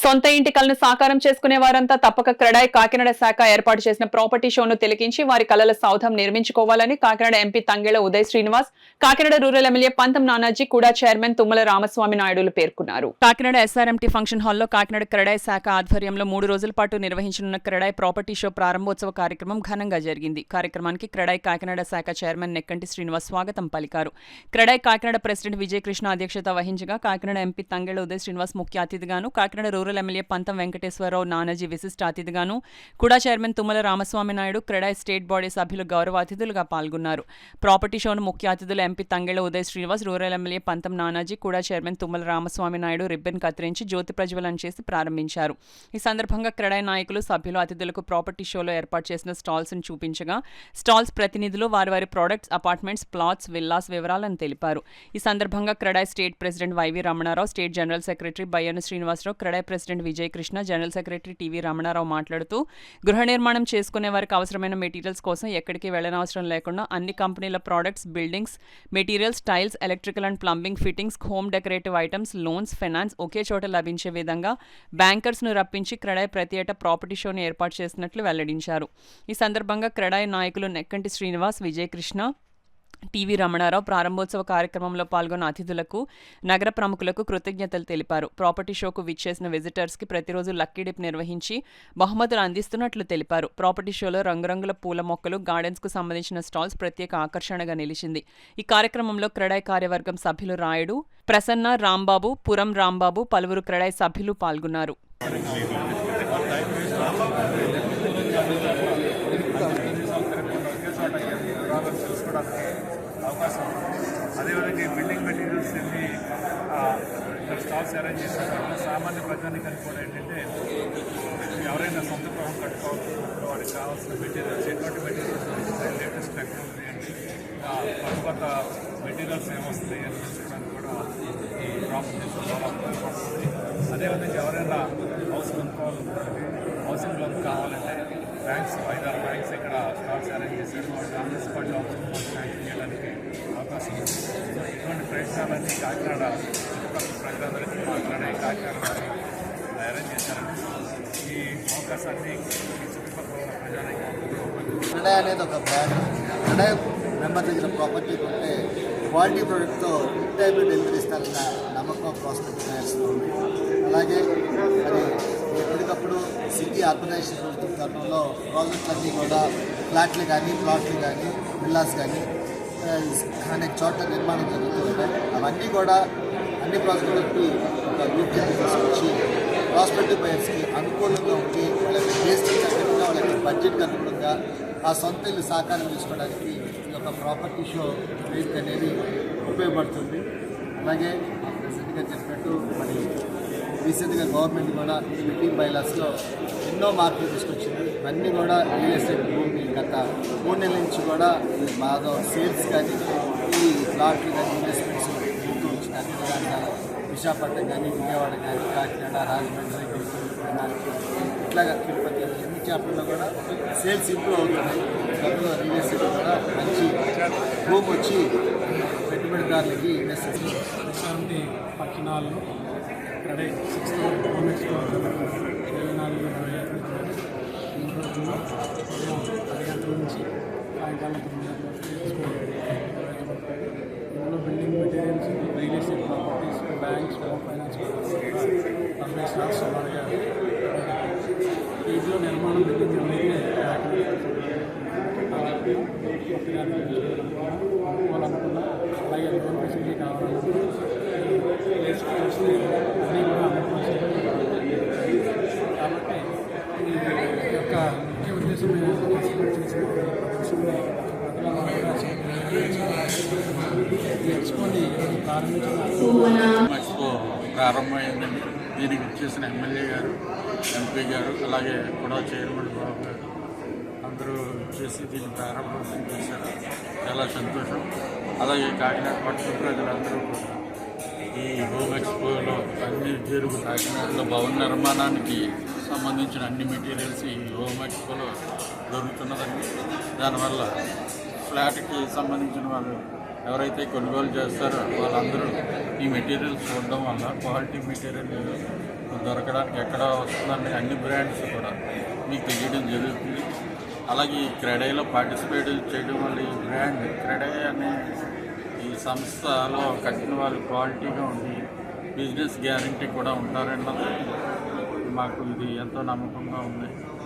సొంత ఇంటి కలను సాకారం చేసుకునే వారంతా తప్పక క్రెడాయ్ కాకినాడ శాఖ ఏర్పాటు చేసిన ప్రాపర్టీ షోను తిలకించి వారి కలల సౌధం నిర్మించుకోవాలని Kakinada MP Tangella Uday Srinivas, Kakinada rural MLA Pantham Nanaji కూడా చైర్మన్ తుమ్మల రామస్వామి నాయుడులు పేర్కొన్నారు. కాకినాడ ఎస్ఆర్ఎంటీ ఫంక్షన్ హాల్లో కాకినాడ క్రెడాయ్ శాఖ ఆధ్వర్యంలో 3 రోజుల పాటు నిర్వహించనున్న క్రెడాయ్ ప్రాపర్టీ షో ప్రారంభోత్సవ కార్యక్రమం ఘనంగా జరిగింది. కార్యక్రమానికి క్రెడాయ్ కాకినాడ శాఖ చైర్మన్ నెక్కంటి శ్రీనివాస్ స్వాగతం పలికారు. క్రెడాయ్ కాకినాడ ప్రెసిడెంట్ విజయకృష్ణ అధ్యక్షత వహించగా కాకినాడ ఎంపీ తంగెళ్ల ఉదయ్ శ్రీనివాస్ ముఖ్య అతిథిగాను, కాకినాడ రూరల్ ఎమ్మెల్యే పంతం వెంకటేశ్వరరావు నానాజీ విశిష్ట అతిథిగాను, కూడా chairman Tummala Ramaswamy Naidu, CREDAI state body సభ్యులు గౌరవ అతిథులుగా పాల్గొన్నారు. ప్రాపర్టీ షోను ముఖ్య అతిథులు MP Tangella Uday Srinivas, rural MLA Pantham Nanaji, కూడా చైర్మన్ తుమ్మల రామస్వామి నాయుడు రిబ్బన్ కత్తిరించి జ్యోతి ప్రజ్వలన చేసి ప్రారంభించారు. ఈ సందర్భంగా క్రెడాయ్ నాయకులు, సభ్యులు, అతిథులకు ప్రాపర్టీ షోలో ఏర్పాటు చేసిన స్టాల్స్ ను చూపించగా స్టాల్స్ ప్రతినిధులు వారి ప్రొడక్ట్స్, అపార్ట్మెంట్స్, ప్లాట్స్, విల్లాస్ వివరాలను తెలిపారు. ఈ సందర్భంగా CREDAI state president YV Ramanarao, state general secretary Bayyana Srinivasarao, CREDAI president Vijayakrishna, general secretary TV Ramanarao మాట్లాడుతూ గృహ నిర్మాణం చేసుకునే వారికి అవసరమైన మెటీరియల్స్ కోసం ఎక్కడికి వెళ్లనవసరం లేకుండా అన్ని కంపెనీల products, buildings materials, tiles, electrical and plumbing fittings, home decorative items, loans, finance ఒకే చోట లభించే విధంగా బ్యాంకర్స్ ను రప్పించి క్రెడాయ్ ప్రతి ఏటా ప్రాపర్టీ షోను ఏర్పాటు చేసినట్లు వెల్లడించారు. ఈ సందర్భంగా క్రెడాయ్ నాయకులు నెక్కంటి శ్రీనివాస్, విజయకృష్ణ, టీవీ రమణారావు ప్రారంభోత్సవ కార్యక్రమంలో పాల్గొన్న అతిథులకు, నగర ప్రముఖులకు కృతజ్ఞతలు తెలిపారు. ప్రాపర్టీ షోకు విచ్చేసిన విజిటర్స్ కి ప్రతిరోజు లక్కీ డిప్ నిర్వహించి బహుమతులు అందిస్తున్నట్లు తెలిపారు. ప్రాపర్టీ షోలో రంగురంగుల పూల మొక్కలు, గార్డెన్స్ కు సంబంధించిన స్టాల్స్ ప్రత్యేక ఆకర్షణగా నిలిచింది. ఈ కార్యక్రమంలో క్రెడాయ్ కార్యవర్గం సభ్యులు రాయుడు, ప్రసన్న, రాంబాబు, పురం రాంబాబు, పలువురు క్రెడాయ్ సభ్యులు పాల్గొన్నారు. అవకాశం అదేవిధంగా ఈ బిల్డింగ్ మెటీరియల్స్ అన్ని ఇక్కడ స్టాల్స్ అరేంజ్ చేశారు. సామాన్య ప్రజానికి కూడా ఏంటంటే ఎవరైనా సొంత గృహం కట్టుకోవాలనుకుంటున్నారో వారికి కావాల్సిన మెటీరియల్స్, ఎటువంటి మెటీరియల్స్ లేటెస్ట్ టెక్నాలజీ అండి, కొత్త మెటీరియల్స్ ఏమొస్తాయి అని తెలుసుకోవడానికి కూడా ఈ ప్రాపర్టీ చాలా ఉపయోగపడుతుంది. అదేవిధంగా ఎవరైనా హౌస్ కొనుక్కోవాలనుకుంటే, హౌసింగ్ లోన్ కావాలంటే బ్యాంక్స్ 5-6 బ్యాంక్స్ ఇక్కడ స్టాల్స్ అరేంజ్ చేశారు. వాళ్ళు స్పాట్ శాంక్షన్ చేయడానికి అవకాశం ఉంది. ఇటువంటి ప్రయత్నాలన్నీ కాకినాడ చుట్టుపక్కల ప్రజలందరికీ మాట్లాడే కాకినాడ అరేంజ్ చేశారండి. ఈ అవకాశాన్ని చుట్టుపక్కల ఉన్న ప్రజానికి క్రెడాయ్ అనేది ఒక బ్రాండ్. క్రెడాయ్ మెంబర్ దగ్గర ప్రాపర్టీ ఉంటే క్వాలిటీ ప్రోడక్ట్తో టైప్ డెలివరీ ఇస్తారన్న నమ్మకం ప్రాస్పెక్ట్ ఉంది. అలాగే అది ఎప్పటికప్పుడు సిటీ ఆర్గనైజేషన్ జరుగుతున్న తరుణంలో ప్రాజెక్టులన్నీ కూడా ఫ్లాట్లు కానీ, ప్లాట్లు కానీ, విల్లాస్ కానీ అనేక చోట్ల నిర్మాణం జరుగుతుంటాయి. అవన్నీ కూడా అన్ని ప్రాజెక్టులకి ఒక యూపీఐ తీసుకొచ్చి ప్రాస్పెక్టివ్ బయర్స్కి అనుకూలంగా ఉండి వాళ్ళకి టేస్ట్కి అనుగుణంగా, వాళ్ళకి బడ్జెట్కి అనుగుణంగా ఆ సొంత ఇల్లు సాకారం చేసుకోవడానికి ఈ యొక్క ప్రాపర్టీ షో వేదిక అనేది ఉపయోగపడుతుంది. అలాగే ప్రెసిడెంట్గా చెప్పినట్టు మరి రీసెంట్గా గవర్నమెంట్ కూడా బిల్డింగ్ బైలాస్లో ఎన్నో మార్పులు తీసుకొచ్చింది. ఇవన్నీ కూడా రియల్ ఎస్టేట్ భూమి గత 3 నెలల నుంచి కూడా బాగా సేల్స్ కానీ, ఈ ప్లాట్లు కానీ, ఇన్వెస్ట్మెంట్స్ ముందు నుంచి అన్ని తెలంగాణ, విశాఖపట్నం కానీ, విజయవాడ కానీ, కాకినాడ, రాజమండ్రి, గుంటూరు, తెనాలి, ఇట్లాగా తిరుపతి ఎన్ని చాప్టర్లో కూడా సేల్స్ ఇంప్రూవ్ అవుతున్నాయి. అందులో రియల్ ఎస్టేట్ కూడా మంచి భూమి వచ్చి పెట్టుబడిదారులకి ఇన్వెస్ట్ చేస్తుంది. పట్టణాల్లో క్రెడాయ్ 6th హోమ్ ఎక్స్పో 24 రోజుల్లో ఉదయం 10 గంటల నుంచి సాయంకాలం 9 గంటల వరకు ఇందులో building materials, real estate properties, banks, home finance 40 stalls సుమారుగా వీటిలో నిర్మాణం బిల్డింగ్ అనేది అనుకోవాలనుకున్నా, అలాగే లోన్ ఫెసిలిటీ కావాలనుకున్నా అన్నీ కూడా కాబట్టి ఈ యొక్క ముఖ్య ఉద్దేశం ఎక్స్పోని ఎక్స్పో ప్రారంభమైందండి. దీనికి వచ్చేసిన ఎమ్మెల్యే గారు, ఎంపీ గారు, అలాగే కూడా చైర్మన్ బాబు గారు అందరూ చేసి దీన్ని ప్రారంభోత్సవం చేశారు. చాలా సంతోషం. అలాగే కాకినాడ పట్టణ ప్రజలందరూ కూడా ఈ హోమ్ ఎక్స్పోలో అన్ని జరుగు కాకినాడలో భవన నిర్మాణానికి సంబంధించిన అన్ని మెటీరియల్స్ ఈ హోమ్ ఎక్స్పోలో దొరుకుతున్నదండి. దానివల్ల ఫ్లాట్కి సంబంధించిన వాళ్ళు ఎవరైతే కొనుగోలు చేస్తారో వాళ్ళందరూ ఈ మెటీరియల్స్ చూడడం వల్ల క్వాలిటీ మెటీరియల్ ఎక్కడ వస్తుందని అన్ని బ్రాండ్స్ కూడా మీకు తెలియడం జరుగుతుంది. అలాగే ఈ క్రెడైలో పార్టిసిపేట్ చేయడం వల్ల ఈ బ్రాండ్ క్రెడై అనే ఈ సంస్థలో కట్టిన వాళ్ళు క్వాలిటీగా ఉండి బిజినెస్ గ్యారంటీ కూడా ఉంటారన్నది మాకు ఇది ఎంతో నమ్మకంగా ఉంది.